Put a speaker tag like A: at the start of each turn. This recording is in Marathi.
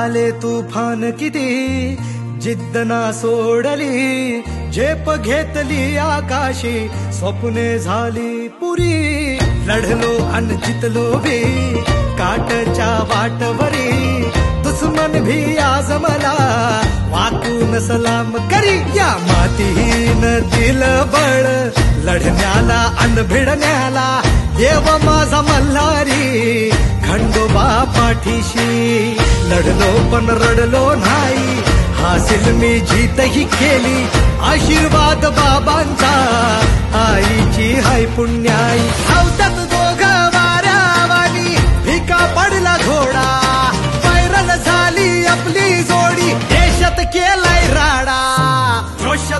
A: आले तुफान किती जिद्द ना सोडली, झेप घेतली आकाशी, स्वप्ने झाली पुरी. लढलो अन जितलो बी काटच्या वाटवरी, दुश्मन भी आज मला वाकून सलाम करी. या मातीहीन दिलं बळ लढण्याला अन भिडण्याला, देव माझा मल्हारी खंडोबा पाठीशी. लढलो पण रडलो नाही, हासिल मी जीतही केली, आशीर्वाद बाबांचा आईची हाय पुण्याई. धावतात दोघं वाऱ्यावानी, भिका पडला घोडा, पैरल झाली आपली जोडी, देशात केला